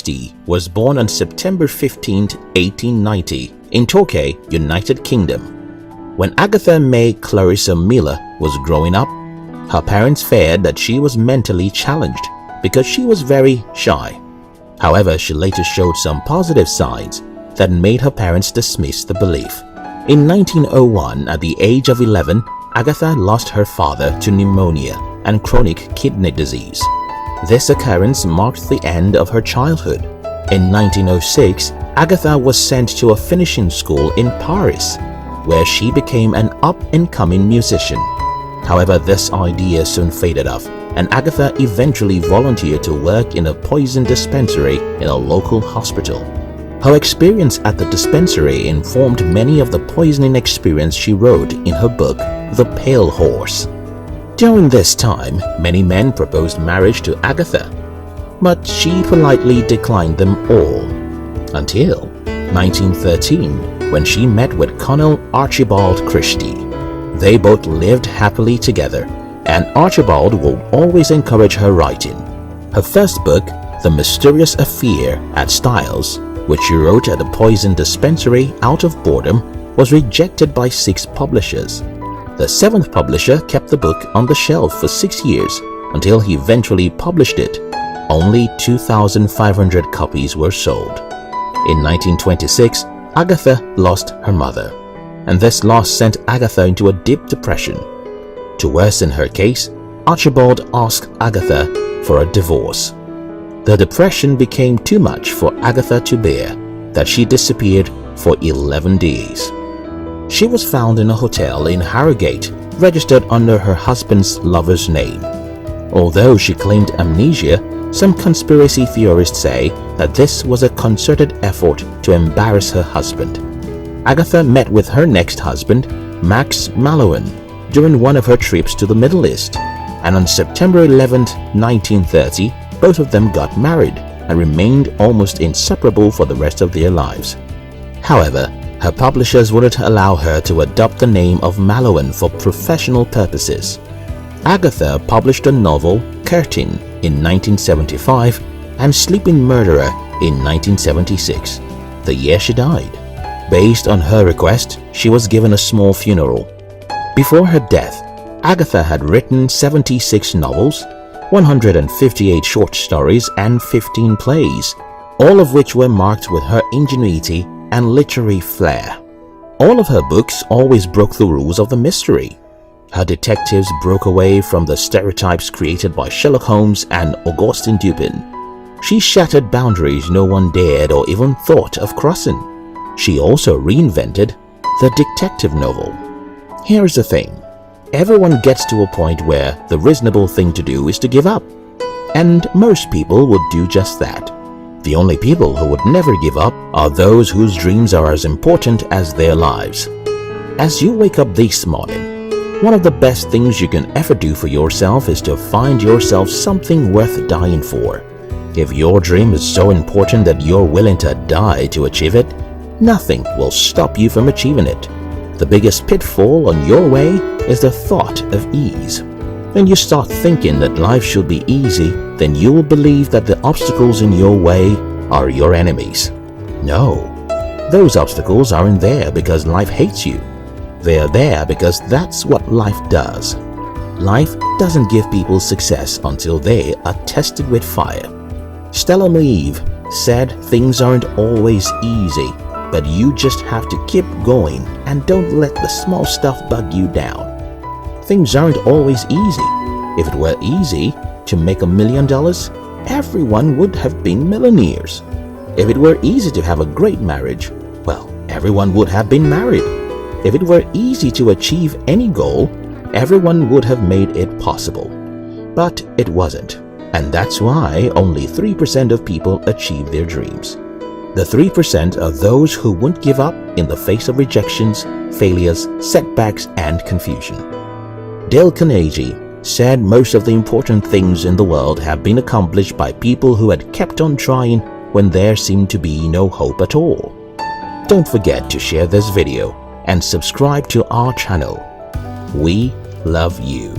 Christie was born on September 15, 1890 in Torquay, United Kingdom. When Agatha May Clarissa Miller was growing up, her parents feared that she was mentally challenged because she was very shy. However, she later showed some positive signs that made her parents dismiss the belief. In 1901, at the age of 11, Agatha lost her father to pneumonia and chronic kidney disease. This occurrence marked the end of her childhood. In 1906, Agatha was sent to a finishing school in Paris, where she became an up-and-coming musician. However, this idea soon faded off, and Agatha eventually volunteered to work in a poison dispensary in a local hospital. Her experience at the dispensary informed many of the poisoning experience she wrote in her book, The Pale Horse. During this time, many men proposed marriage to Agatha, but she politely declined them all. Until 1913, when she met with Colonel Archibald Christie. They both lived happily together, and Archibald would always encourage her writing. Her first book, The Mysterious Affair at Styles, which she wrote at the poison dispensary out of boredom, was rejected by 6 publishers. The 7th publisher kept the book on the shelf for 6 years until he eventually published it. Only 2,500 copies were sold. In 1926, Agatha lost her mother, and this loss sent Agatha into a deep depression. To worsen her case, Archibald asked Agatha for a divorce. The depression became too much for Agatha to bear, that she disappeared for 11 days. She was found in a hotel in Harrogate, registered under her husband's lover's name. Although she claimed amnesia, some conspiracy theorists say that this was a concerted effort to embarrass her husband. Agatha met with her next husband, Max Mallowan, during one of her trips to the Middle East, and on September 11, 1930, both of them got married and remained almost inseparable for the rest of their lives. However, her publishers wouldn't allow her to adopt the name of Mallowan for professional purposes. Agatha published a novel, Curtain, in 1975 and Sleeping Murderer in 1976, the year she died. Based on her request, she was given a small funeral. Before her death, Agatha had written 76 novels, 158 short stories, and 15 plays, all of which were marked with her ingenuity and literary flair. All of her books always broke the rules of the mystery. Her detectives broke away from the stereotypes created by Sherlock Holmes and Augustin Dupin. She shattered boundaries no one dared or even thought of crossing. She also reinvented the detective novel. Here's the thing. Everyone gets to a point where the reasonable thing to do is to give up. And most people would do just that. The only people who would never give up are those whose dreams are as important as their lives. As you wake up this morning, one of the best things you can ever do for yourself is to find yourself something worth dying for. If your dream is so important that you're willing to die to achieve it, nothing will stop you from achieving it. The biggest pitfall on your way is the thought of ease. When you start thinking that life should be easy, then you will believe that the obstacles in your way are your enemies. No, those obstacles aren't there because life hates you. They are there because that's what life does. Life doesn't give people success until they are tested with fire. Stella Meave said things aren't always easy, but you just have to keep going and don't let the small stuff bug you down. Things aren't always easy. If it were easy to make $1 million, everyone would have been millionaires. If it were easy to have a great marriage, well, everyone would have been married. If it were easy to achieve any goal, everyone would have made it possible. But it wasn't, and that's why only 3% of people achieve their dreams. The 3% are those who won't give up in the face of rejections, failures, setbacks, and confusion. Dale Carnegie said most of the important things in the world have been accomplished by people who had kept on trying when there seemed to be no hope at all. Don't forget to share this video and subscribe to our channel. We love you.